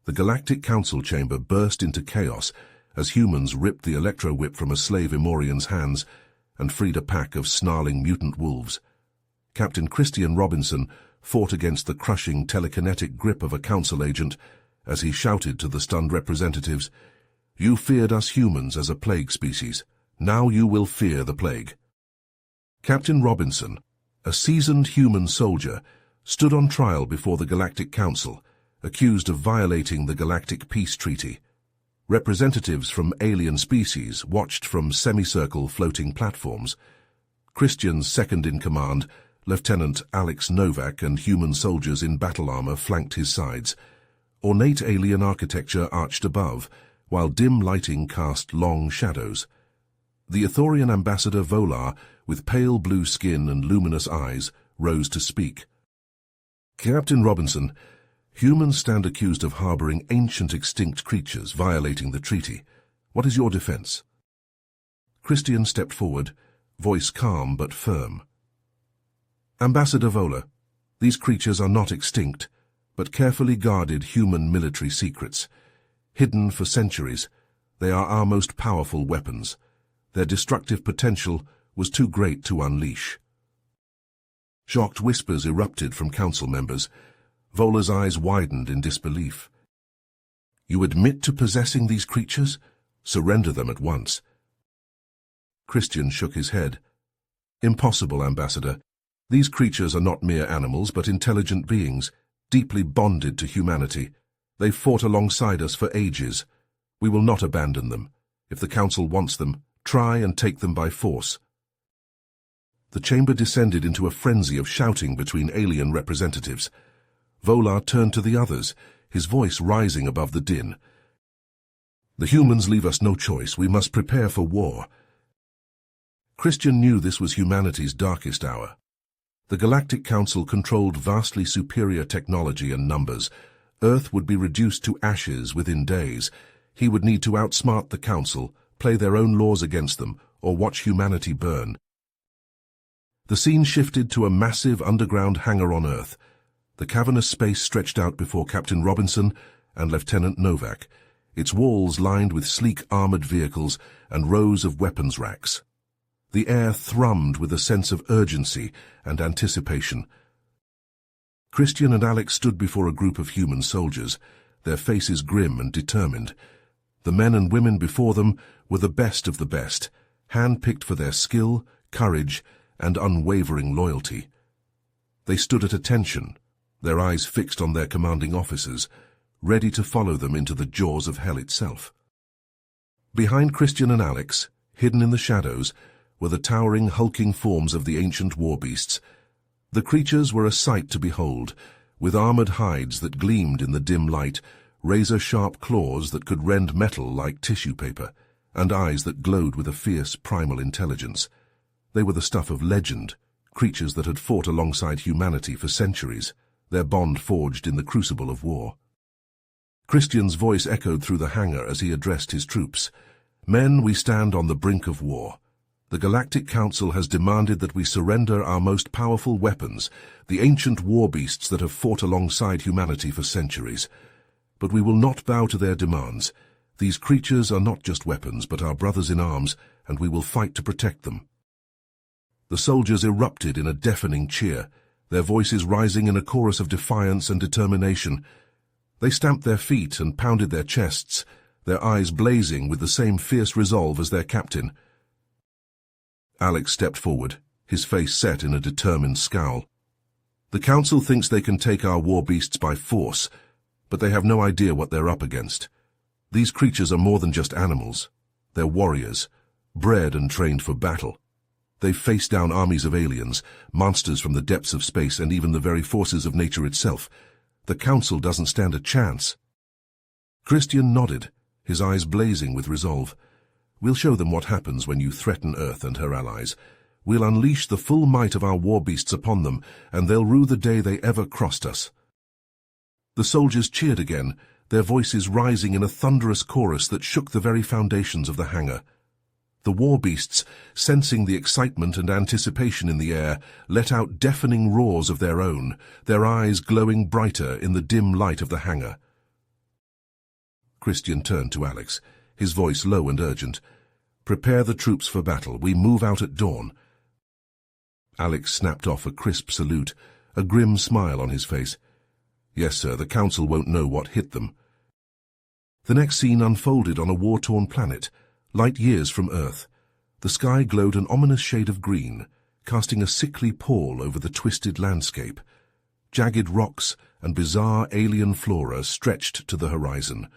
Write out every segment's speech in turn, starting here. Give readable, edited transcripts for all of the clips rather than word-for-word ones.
The Galactic Council chamber burst into chaos as humans ripped the electro-whip from a slave Emorian's hands and freed a pack of snarling mutant wolves. Captain Christian Robinson fought against the crushing telekinetic grip of a council agent as he shouted to the stunned representatives, "You feared us humans as a plague species. Now you will fear the plague." Captain Robinson, a seasoned human soldier, stood on trial before the Galactic Council, accused of violating the Galactic Peace Treaty. Representatives from alien species watched from semicircle floating platforms. Christian's second-in-command, Lieutenant Alex Novak, and human soldiers in battle armor flanked his sides. Ornate alien architecture arched above, while dim lighting cast long shadows. The Ithorian ambassador Volar, with pale blue skin and luminous eyes, rose to speak. "Captain Robinson, humans stand accused of harboring ancient extinct creatures violating the treaty. What is your defense?" Christian stepped forward, voice calm but firm. "Ambassador Volar, these creatures are not extinct, but carefully guarded human military secrets. Hidden for centuries, they are our most powerful weapons. Their destructive potential was too great to unleash." Shocked whispers erupted from council members. Volar's eyes widened in disbelief. "You admit to possessing these creatures? Surrender them at once." Christian shook his head. "Impossible, Ambassador. These creatures are not mere animals, but intelligent beings, deeply bonded to humanity. They've fought alongside us for ages. We will not abandon them. If the Council wants them, try and take them by force." The chamber descended into a frenzy of shouting between alien representatives. Volar turned to the others, his voice rising above the din. "The humans leave us no choice. We must prepare for war." Christian knew this was humanity's darkest hour. The Galactic Council controlled vastly superior technology and numbers. Earth would be reduced to ashes within days. He would need to outsmart the Council, play their own laws against them, or watch humanity burn. The scene shifted to a massive underground hangar on Earth. The cavernous space stretched out before Captain Robinson and Lieutenant Novak, its walls lined with sleek armored vehicles and rows of weapons racks. The air thrummed with a sense of urgency and anticipation. Christian and Alex stood before a group of human soldiers, their faces grim and determined. The men and women before them were the best of the best, hand-picked for their skill, courage, and unwavering loyalty. They stood at attention, their eyes fixed on their commanding officers, ready to follow them into the jaws of hell itself. Behind Christian and Alex, hidden in the shadows, were the towering, hulking forms of the ancient Warbeasts. The creatures were a sight to behold, with armored hides that gleamed in the dim light, razor-sharp claws that could rend metal like tissue paper, and eyes that glowed with a fierce, primal intelligence. They were the stuff of legend, creatures that had fought alongside humanity for centuries, their bond forged in the crucible of war. Christian's voice echoed through the hangar as he addressed his troops. "Men, we stand on the brink of war. The Galactic Council has demanded that we surrender our most powerful weapons, the ancient warbeasts that have fought alongside humanity for centuries. But we will not bow to their demands. These creatures are not just weapons, but our brothers in arms, and we will fight to protect them." The soldiers erupted in a deafening cheer, their voices rising in a chorus of defiance and determination. They stamped their feet and pounded their chests, their eyes blazing with the same fierce resolve as their captain. Alex stepped forward, his face set in a determined scowl. "The Council thinks they can take our warbeasts by force, but they have no idea what they're up against. These creatures are more than just animals. They're warriors, bred and trained for battle. They've faced down armies of aliens, monsters from the depths of space, and even the very forces of nature itself. The Council doesn't stand a chance." Christian nodded, his eyes blazing with resolve. "We'll show them what happens when you threaten Earth and her allies. We'll unleash the full might of our warbeasts upon them, and they'll rue the day they ever crossed us." The soldiers cheered again, their voices rising in a thunderous chorus that shook the very foundations of the hangar. The warbeasts, sensing the excitement and anticipation in the air, let out deafening roars of their own, their eyes glowing brighter in the dim light of the hangar. Christian turned to Alex, his voice low and urgent. "Prepare the troops for battle. We move out at dawn." Alex snapped off a crisp salute, a grim smile on his face. "Yes, sir, the Council won't know what hit them." The next scene unfolded on a war-torn planet, light years from Earth. The sky glowed an ominous shade of green, casting a sickly pall over the twisted landscape. Jagged rocks and bizarre alien flora stretched to the horizon.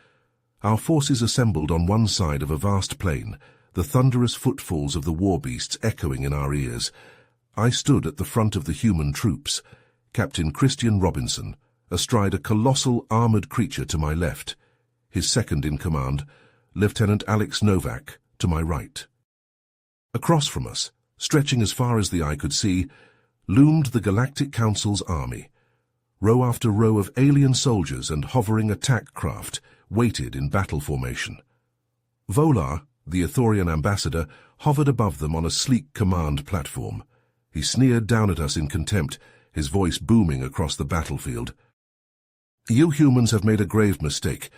Our forces assembled on one side of a vast plain, the thunderous footfalls of the Warbeasts echoing in our ears. I stood at the front of the human troops, Captain Christian Robinson, astride a colossal armored creature to my left, his second in command, Lieutenant Alex Novak, to my right. Across from us, stretching as far as the eye could see, loomed the Galactic Council's army. Row after row of alien soldiers and hovering attack craft waited in battle formation. Volar, the Ithorian ambassador, hovered above them on a sleek command platform. He sneered down at us in contempt, his voice booming across the battlefield. "You humans have made a grave mistake.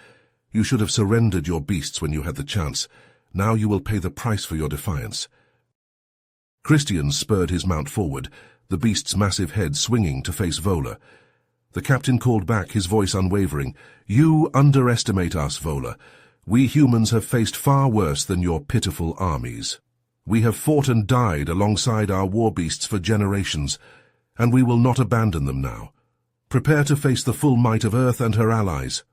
You should have surrendered your beasts when you had the chance. Now you will pay the price for your defiance." Christian spurred his mount forward, the beast's massive head swinging to face Volar. The captain called back, his voice unwavering. "You underestimate us, Volar. We humans have faced far worse than your pitiful armies. We have fought and died alongside our warbeasts for generations, and we will not abandon them now. Prepare to face the full might of Earth and her allies."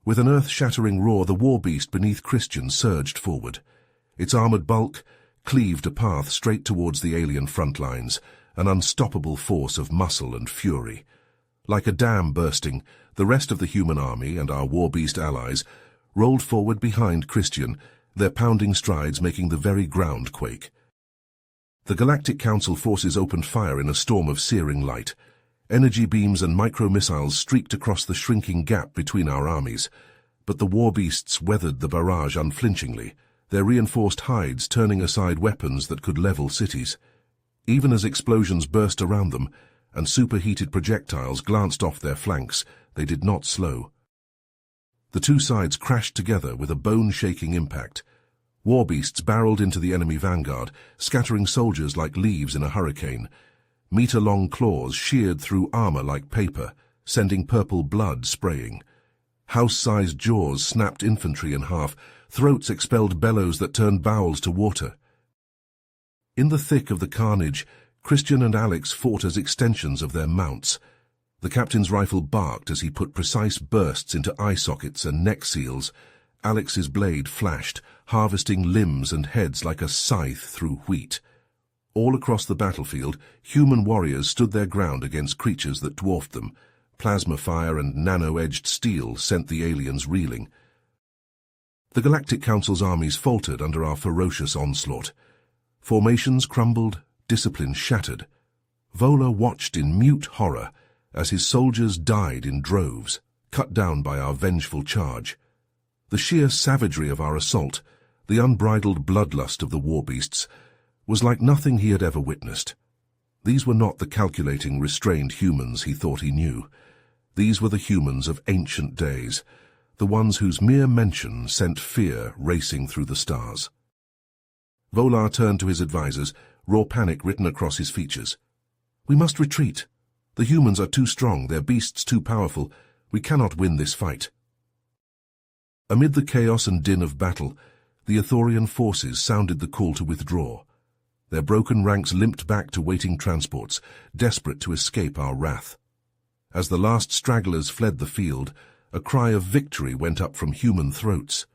With an earth-shattering roar, the warbeast beneath Christian surged forward. Its armored bulk cleaved a path straight towards the alien front lines, an unstoppable force of muscle and fury. Like a dam bursting, the rest of the human army and our warbeast allies rolled forward behind Christian, their pounding strides making the very ground quake. The Galactic Council forces opened fire in a storm of searing light. Energy beams and micro-missiles streaked across the shrinking gap between our armies, but the warbeasts weathered the barrage unflinchingly, their reinforced hides turning aside weapons that could level cities. Even as explosions burst around them, and superheated projectiles glanced off their flanks, they did not slow. The two sides crashed together with a bone-shaking impact. Warbeasts barreled into the enemy vanguard, scattering soldiers like leaves in a hurricane. Meter-long claws sheared through armor like paper, sending purple blood spraying. House-sized jaws snapped infantry in half, throats expelled bellows that turned bowels to water. In the thick of the carnage, Christian and Alex fought as extensions of their mounts. The captain's rifle barked as he put precise bursts into eye sockets and neck seals. Alex's blade flashed, harvesting limbs and heads like a scythe through wheat. All across the battlefield, human warriors stood their ground against creatures that dwarfed them. Plasma fire and nano-edged steel sent the aliens reeling. The Galactic Council's armies faltered under our ferocious onslaught. Formations crumbled, discipline shattered. Volar watched in mute horror as his soldiers died in droves, cut down by our vengeful charge. The sheer savagery of our assault, the unbridled bloodlust of the warbeasts, was like nothing he had ever witnessed. These were not the calculating, restrained humans he thought he knew. These were the humans of ancient days, the ones whose mere mention sent fear racing through the stars. Volar turned to his advisors, raw panic written across his features. "We must retreat. The humans are too strong, their beasts too powerful. We cannot win this fight." Amid the chaos and din of battle, the Ithorian forces sounded the call to withdraw. Their broken ranks limped back to waiting transports, desperate to escape our wrath. As the last stragglers fled the field, a cry of victory went up from human throats.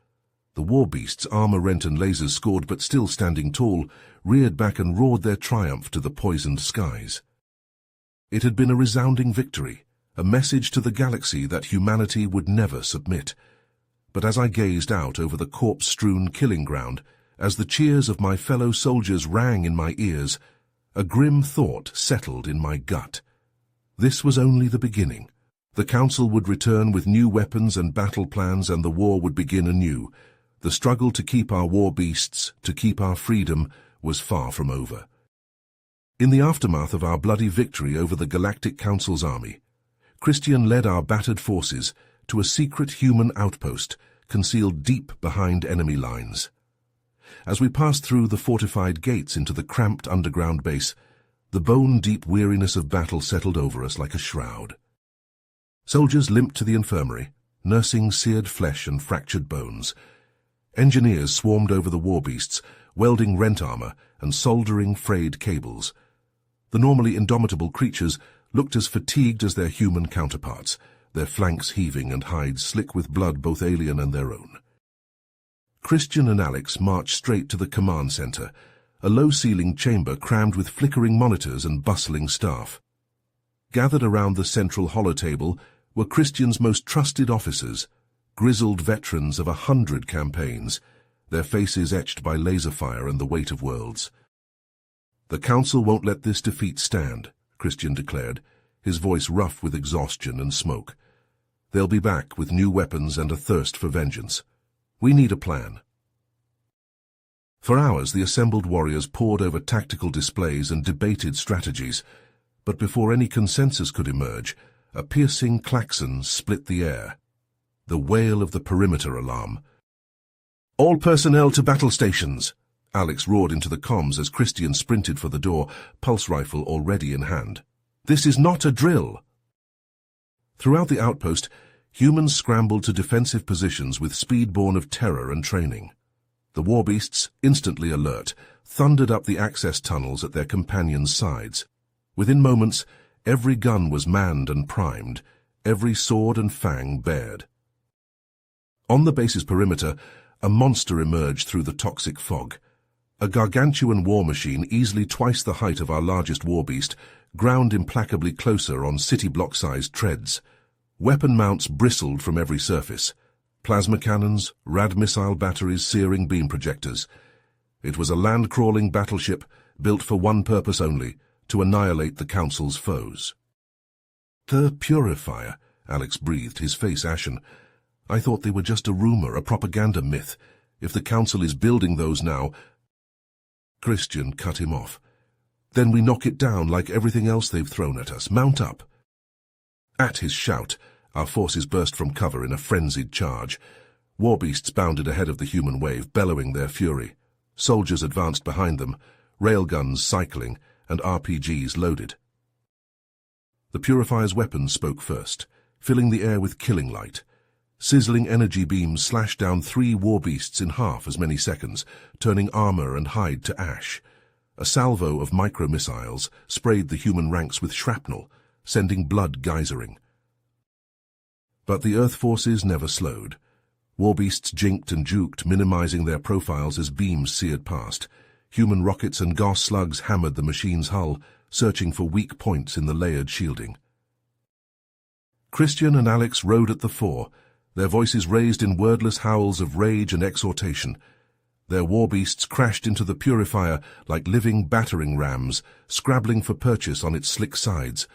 The warbeasts, armor-rent and lasers scored but still standing tall, reared back and roared their triumph to the poisoned skies. It had been a resounding victory, a message to the galaxy that humanity would never submit. But as I gazed out over the corpse-strewn killing ground, as the cheers of my fellow soldiers rang in my ears, a grim thought settled in my gut. This was only the beginning. The Council would return with new weapons and battle plans, and the war would begin anew. The struggle to keep our warbeasts, to keep our freedom, was far from over. In the aftermath of our bloody victory over the Galactic Council's army, Christian led our battered forces, to a secret human outpost concealed deep behind enemy lines. As we passed through the fortified gates into the cramped underground base, the bone-deep weariness of battle settled over us like a shroud. Soldiers limped to the infirmary, nursing seared flesh and fractured bones. Engineers swarmed over the Warbeasts, welding rent armor and soldering frayed cables. The normally indomitable creatures looked as fatigued as their human counterparts, their flanks heaving and hides slick with blood both alien and their own. Christian and Alex marched straight to the command center, a low-ceilinged chamber crammed with flickering monitors and bustling staff. Gathered around the central holotable were Christian's most trusted officers, grizzled veterans of 100 campaigns, their faces etched by laser fire and the weight of worlds. "The Council won't let this defeat stand," Christian declared, his voice rough with exhaustion and smoke. "They'll be back with new weapons and a thirst for vengeance. We need a plan." For hours, the assembled warriors pored over tactical displays and debated strategies, but before any consensus could emerge, a piercing klaxon split the air. The wail of the perimeter alarm. "All personnel to battle stations!" Alex roared into the comms as Christian sprinted for the door, pulse rifle already in hand. "This is not a drill!" Throughout the outpost, humans scrambled to defensive positions with speed born of terror and training. The Warbeasts, instantly alert, thundered up the access tunnels at their companions' sides. Within moments, every gun was manned and primed, every sword and fang bared. On the base's perimeter, a monster emerged through the toxic fog. A gargantuan war machine, easily twice the height of our largest Warbeast, ground implacably closer on city block-sized treads. Weapon mounts bristled from every surface. Plasma cannons, rad missile batteries, searing beam projectors. It was a land-crawling battleship built for one purpose only, to annihilate the Council's foes. "The Purifier," Alex breathed, his face ashen. "I thought they were just a rumor, a propaganda myth. If the Council is building those now—" Christian cut him off. "Then we knock it down like everything else they've thrown at us. Mount up." At his shout, our forces burst from cover in a frenzied charge. Warbeasts bounded ahead of the human wave, bellowing their fury. Soldiers advanced behind them, railguns cycling, and RPGs loaded. The Purifier's weapons spoke first, filling the air with killing light. Sizzling energy beams slashed down 3 Warbeasts in half as many seconds, turning armor and hide to ash. A salvo of micro-missiles sprayed the human ranks with shrapnel, sending blood geysering. But the Earth forces never slowed. Warbeasts jinked and juked, minimizing their profiles as beams seared past. Human rockets and gas slugs hammered the machine's hull, searching for weak points in the layered shielding. Christian and Alex rode at the fore, their voices raised in wordless howls of rage and exhortation. Their Warbeasts crashed into the Purifier like living battering rams, scrabbling for purchase on its slick sides.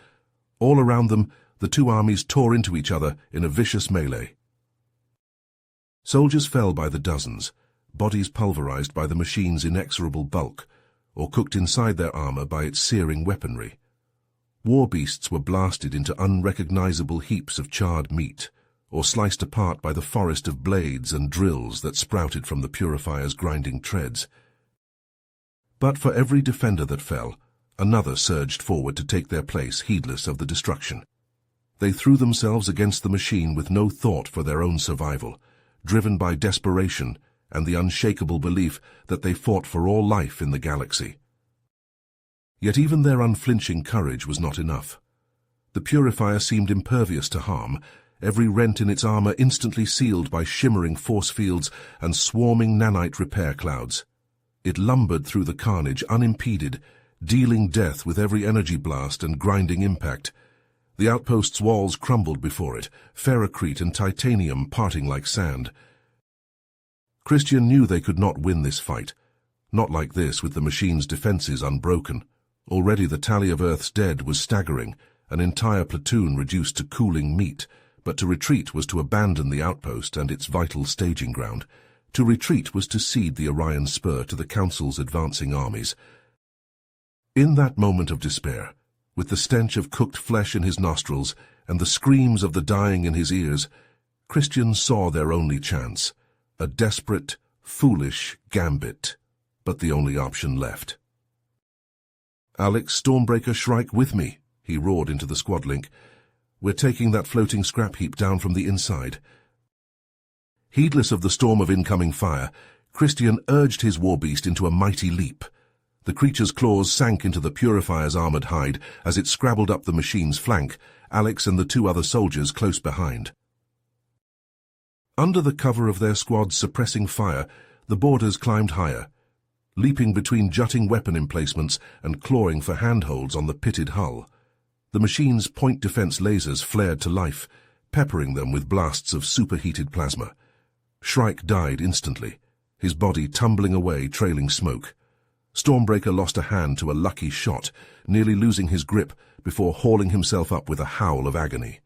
All around them, the two armies tore into each other in a vicious melee. Soldiers fell by the dozens, bodies pulverized by the machine's inexorable bulk, or cooked inside their armor by its searing weaponry. Warbeasts were blasted into unrecognizable heaps of charred meat, or sliced apart by the forest of blades and drills that sprouted from the Purifier's grinding treads. But for every defender that fell, another surged forward to take their place, heedless of the destruction. They threw themselves against the machine with no thought for their own survival, driven by desperation and the unshakable belief that they fought for all life in the galaxy. Yet even their unflinching courage was not enough. The Purifier seemed impervious to harm, every rent in its armor instantly sealed by shimmering force fields and swarming nanite repair clouds. It lumbered through the carnage unimpeded, dealing death with every energy blast and grinding impact. The outpost's walls crumbled before it, ferrocrete and titanium parting like sand. Christian knew they could not win this fight. Not like this, with the machine's defenses unbroken. Already the tally of Earth's dead was staggering, an entire platoon reduced to cooling meat, but to retreat was to abandon the outpost and its vital staging ground. To retreat was to cede the Orion Spur to the Council's advancing armies. In that moment of despair, with the stench of cooked flesh in his nostrils and the screams of the dying in his ears, Christians saw their only chance, a desperate, foolish gambit, but the only option left. "Alex, Stormbreaker, Shrike, with me," he roared into the squad link. "We're taking that floating scrap heap down from the inside." Heedless of the storm of incoming fire, Christian urged his Warbeast into a mighty leap. The creature's claws sank into the Purifier's armored hide as it scrabbled up the machine's flank, Alex and the two other soldiers close behind. Under the cover of their squad's suppressing fire, the boarders climbed higher, leaping between jutting weapon emplacements and clawing for handholds on the pitted hull. The machine's point defense lasers flared to life, peppering them with blasts of superheated plasma. Shrike died instantly, his body tumbling away, trailing smoke. Stormbreaker lost a hand to a lucky shot, nearly losing his grip before hauling himself up with a howl of agony.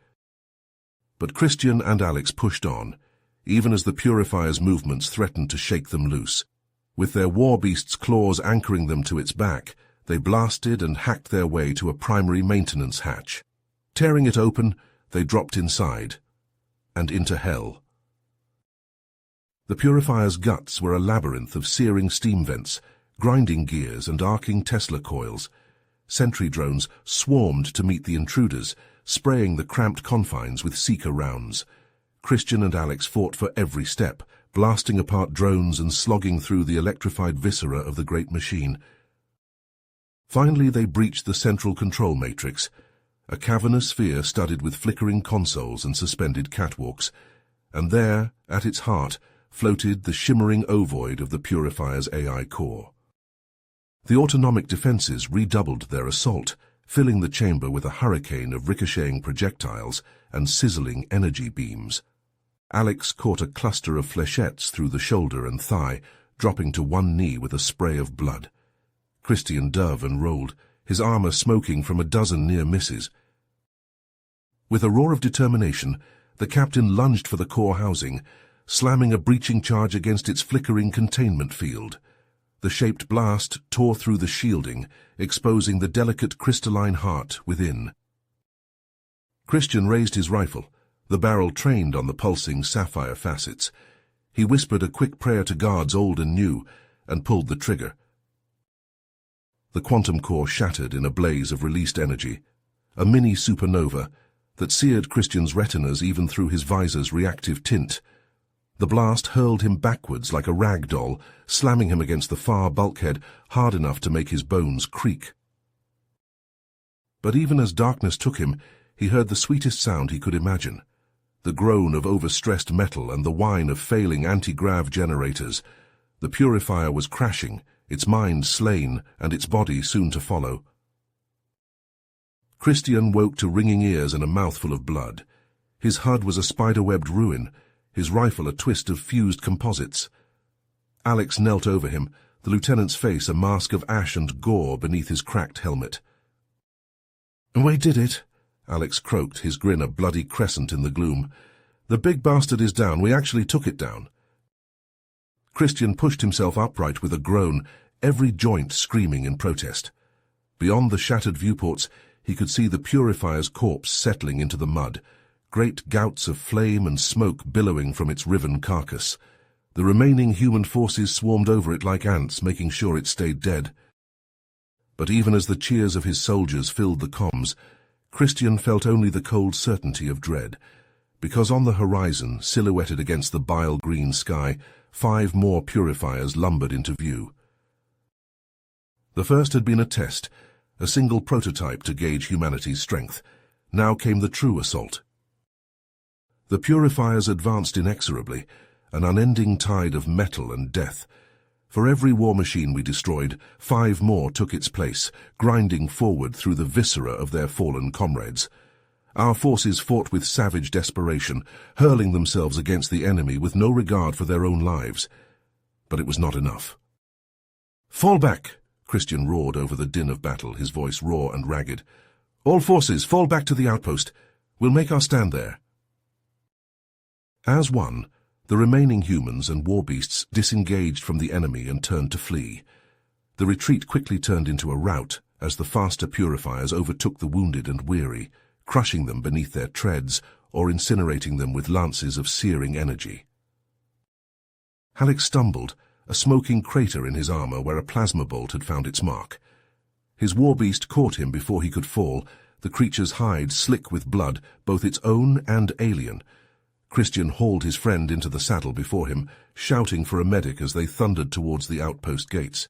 But Christian and Alex pushed on, even as the Purifier's movements threatened to shake them loose. With their Warbeast's claws anchoring them to its back, they blasted and hacked their way to a primary maintenance hatch. Tearing it open, they dropped inside, and into hell. The Purifier's guts were a labyrinth of searing steam vents, grinding gears and arcing Tesla coils. Sentry drones swarmed to meet the intruders, spraying the cramped confines with Seeker rounds. Christian and Alex fought for every step, blasting apart drones and slogging through the electrified viscera of the great machine. Finally, they breached the central control matrix, a cavernous sphere studded with flickering consoles and suspended catwalks, and there, at its heart, floated the shimmering ovoid of the Purifier's AI core. The autonomic defenses redoubled their assault, filling the chamber with a hurricane of ricocheting projectiles and sizzling energy beams. Alex caught a cluster of flechettes through the shoulder and thigh, dropping to one knee with a spray of blood. Christian dove and rolled, his armor smoking from a dozen near misses. With a roar of determination, the captain lunged for the core housing, slamming a breaching charge against its flickering containment field. The shaped blast tore through the shielding, exposing the delicate crystalline heart within. Christian raised his rifle, the barrel trained on the pulsing sapphire facets. He whispered a quick prayer to gods old and new, and pulled the trigger. The quantum core shattered in a blaze of released energy, a mini supernova that seared Christian's retinas even through his visor's reactive tint. The blast hurled him backwards like a rag doll, slamming him against the far bulkhead hard enough to make his bones creak. But even as darkness took him, he heard the sweetest sound he could imagine, the groan of overstressed metal and the whine of failing anti-grav generators. The Purifier was crashing, its mind slain and its body soon to follow. Christian woke to ringing ears and a mouthful of blood. His HUD was a spider-webbed ruin, his rifle a twist of fused composites. Alex knelt over him, the lieutenant's face a mask of ash and gore beneath his cracked helmet. "We did it," Alex croaked, his grin a bloody crescent in the gloom. "The big bastard is down. We actually took it down." Christian pushed himself upright with a groan, every joint screaming in protest. Beyond the shattered viewports, he could see the Purifier's corpse settling into the mud, great gouts of flame and smoke billowing from its riven carcass. The remaining human forces swarmed over it like ants, making sure it stayed dead. But even as the cheers of his soldiers filled the comms, Christian felt only the cold certainty of dread, because on the horizon, silhouetted against the bile-green sky, 5 more Purifiers lumbered into view. The first had been a test, a single prototype to gauge humanity's strength. Now came the true assault. The Purifiers advanced inexorably, an unending tide of metal and death. For every war machine we destroyed, 5 more took its place, grinding forward through the viscera of their fallen comrades. Our forces fought with savage desperation, hurling themselves against the enemy with no regard for their own lives. But it was not enough. "Fall back!" Christian roared over the din of battle, his voice raw and ragged. "All forces, fall back to the outpost. We'll make our stand there." As one, the remaining humans and warbeasts disengaged from the enemy and turned to flee. The retreat quickly turned into a rout as the faster Purifiers overtook the wounded and weary, crushing them beneath their treads, or incinerating them with lances of searing energy. Halleck stumbled, a smoking crater in his armor where a plasma bolt had found its mark. His warbeast caught him before he could fall, the creature's hide slick with blood, both its own and alien. Christian hauled his friend into the saddle before him, shouting for a medic as they thundered towards the outpost gates.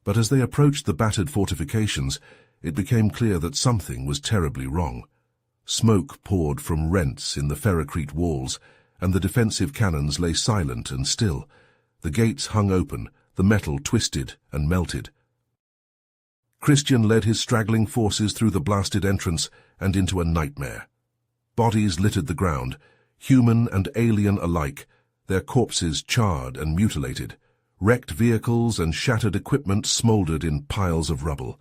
But as they approached the battered fortifications, it became clear that something was terribly wrong. Smoke poured from rents in the ferrocrete walls, and the defensive cannons lay silent and still. The gates hung open, the metal twisted and melted. Christian led his straggling forces through the blasted entrance and into a nightmare. Bodies littered the ground, human and alien alike, their corpses charred and mutilated. Wrecked vehicles and shattered equipment smoldered in piles of rubble.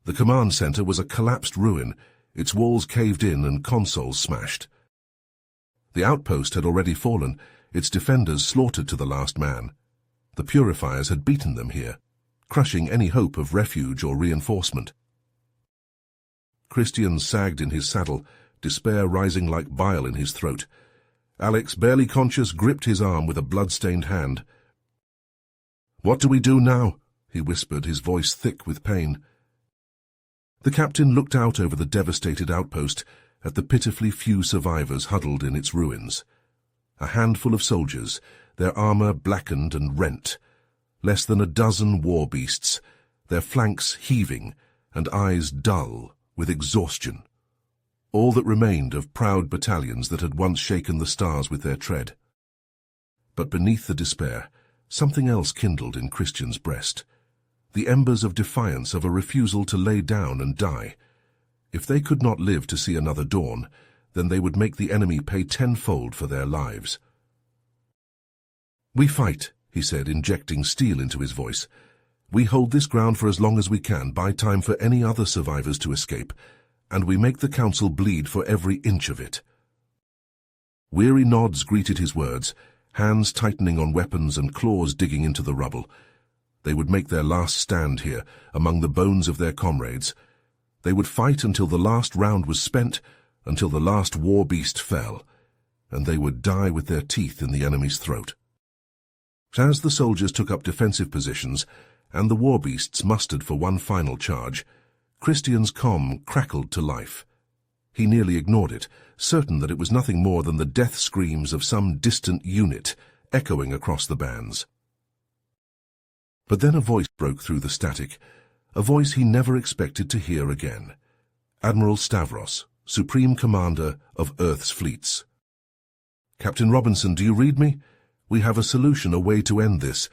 The command center was a collapsed ruin, its walls caved in and consoles smashed. The outpost had already fallen, its defenders slaughtered to the last man. The purifiers had beaten them here, crushing any hope of refuge or reinforcement. Christian sagged in his saddle, despair rising like bile in his throat. Alex, barely conscious, gripped his arm with a blood-stained hand. "What do we do now?" he whispered, his voice thick with pain. The captain looked out over the devastated outpost at the pitifully few survivors huddled in its ruins. A handful of soldiers, their armor blackened and rent. Less than a dozen warbeasts, their flanks heaving and eyes dull with exhaustion. All that remained of proud battalions that had once shaken the stars with their tread. But beneath the despair, something else kindled in Christian's breast. The embers of defiance of a refusal to lay down and die. If they could not live to see another dawn, then they would make the enemy pay tenfold for their lives. "We fight," he said, injecting steel into his voice. "We hold this ground for as long as we can, buy time for any other survivors to escape, and we make the council bleed for every inch of it." Weary nods greeted his words, hands tightening on weapons and claws digging into the rubble. They would make their last stand here, among the bones of their comrades. They would fight until the last round was spent, until the last warbeast fell, and they would die with their teeth in the enemy's throat. As the soldiers took up defensive positions, and the warbeasts mustered for one final charge, Christian's comm crackled to life. He nearly ignored it, certain that it was nothing more than the death screams of some distant unit echoing across the bands. But then a voice broke through the static, a voice he never expected to hear again. Admiral Stavros, Supreme Commander of Earth's fleets. "Captain Robinson, do you read me? We have a solution, a way to end this.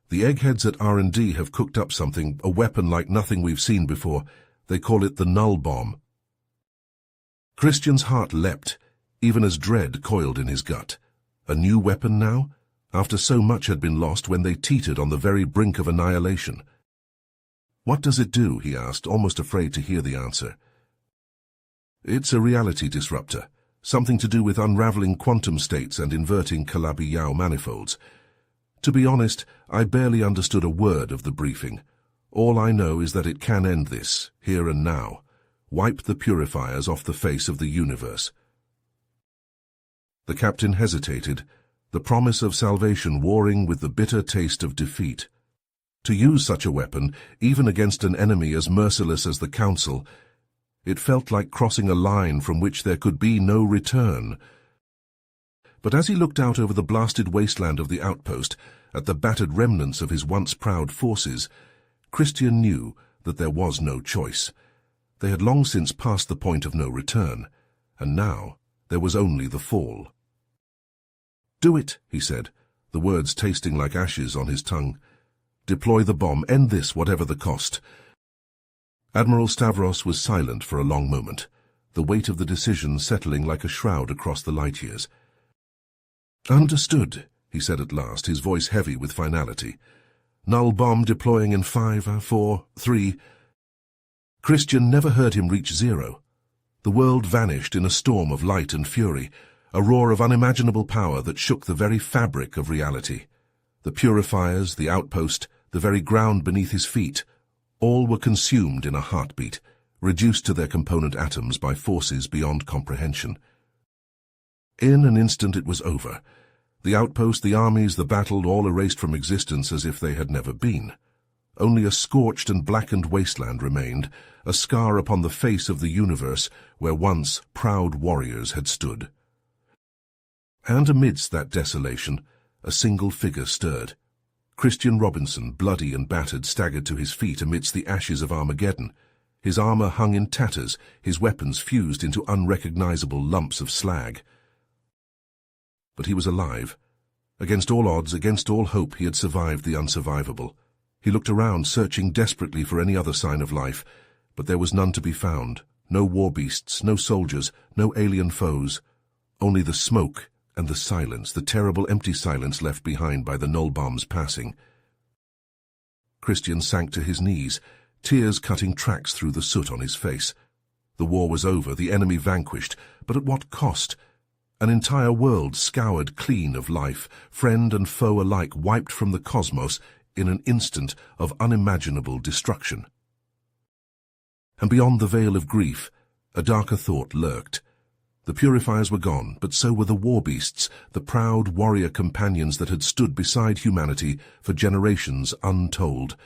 The eggheads at R&D have cooked up something, a weapon like nothing we've seen before. They call it the Null Bomb." Christian's heart leapt, even as dread coiled in his gut. A new weapon now, after so much had been lost when they teetered on the very brink of annihilation. "What does it do?" he asked, almost afraid to hear the answer. "It's a reality disruptor, something to do with unraveling quantum states and inverting Calabi-Yau manifolds. To be honest, I barely understood a word of the briefing. All I know is that it can end this, here and now, wipe the purifiers off the face of the universe." The captain hesitated, the promise of salvation warring with the bitter taste of defeat. To use such a weapon, even against an enemy as merciless as the Council, it felt like crossing a line from which there could be no return. But as he looked out over the blasted wasteland of the outpost, at the battered remnants of his once proud forces, Christian knew that there was no choice. They had long since passed the point of no return, and now there was only the fall. "Do it," he said, the words tasting like ashes on his tongue. "Deploy the bomb, end this, whatever the cost." Admiral Stavros was silent for a long moment, the weight of the decision settling like a shroud across the light years. "Understood," he said at last, his voice heavy with finality. "Null bomb deploying in 5, 4, 3... Christian never heard him reach 0. The world vanished in a storm of light and fury, a roar of unimaginable power that shook the very fabric of reality. The purifiers, the outpost, the very ground beneath his feet, all were consumed in a heartbeat, reduced to their component atoms by forces beyond comprehension. In an instant it was over. The outpost, the armies, the battle, all erased from existence as if they had never been. Only a scorched and blackened wasteland remained, a scar upon the face of the universe where once proud warriors had stood. And amidst that desolation, a single figure stirred. Christian Robinson, bloody and battered, staggered to his feet amidst the ashes of Armageddon. His armor hung in tatters, his weapons fused into unrecognizable lumps of slag. But he was alive. Against all odds, against all hope, he had survived the unsurvivable. He looked around, searching desperately for any other sign of life, but there was none to be found. No warbeasts, no soldiers, no alien foes. Only the smoke and the silence, the terrible empty silence left behind by the Nullbomb's passing. Christian sank to his knees, tears cutting tracks through the soot on his face. The war was over, the enemy vanquished, but at what cost? An entire world scoured clean of life, friend and foe alike wiped from the cosmos in an instant of unimaginable destruction. And beyond the veil of grief, a darker thought lurked. The purifiers were gone, but so were the warbeasts, the proud warrior companions that had stood beside humanity for generations untold.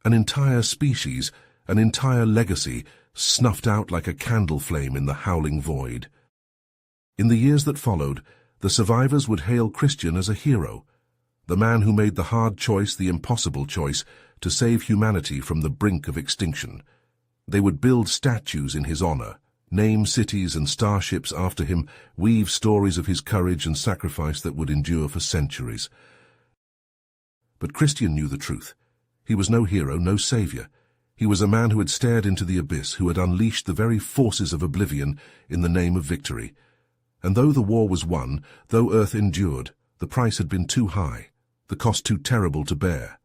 An entire species, an entire legacy, snuffed out like a candle flame in the howling void. In the years that followed, the survivors would hail Christian as a hero, the man who made the hard choice, the impossible choice, to save humanity from the brink of extinction. They would build statues in his honor, name cities and starships after him, weave stories of his courage and sacrifice that would endure for centuries. But Christian knew the truth. He was no hero, no savior. He was a man who had stared into the abyss, who had unleashed the very forces of oblivion in the name of victory. And though the war was won, though Earth endured, the price had been too high, the cost too terrible to bear.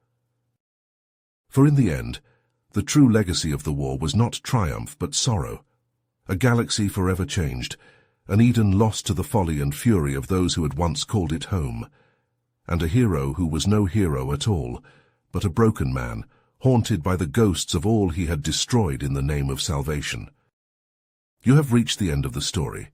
For in the end, the true legacy of the war was not triumph but sorrow. A galaxy forever changed, an Eden lost to the folly and fury of those who had once called it home, and a hero who was no hero at all, but a broken man, haunted by the ghosts of all he had destroyed in the name of salvation. You have reached the end of the story.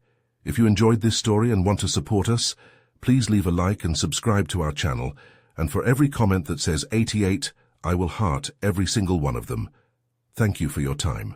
If you enjoyed this story and want to support us, please leave a like and subscribe to our channel, and for every comment that says 88, I will heart every single one of them. Thank you for your time.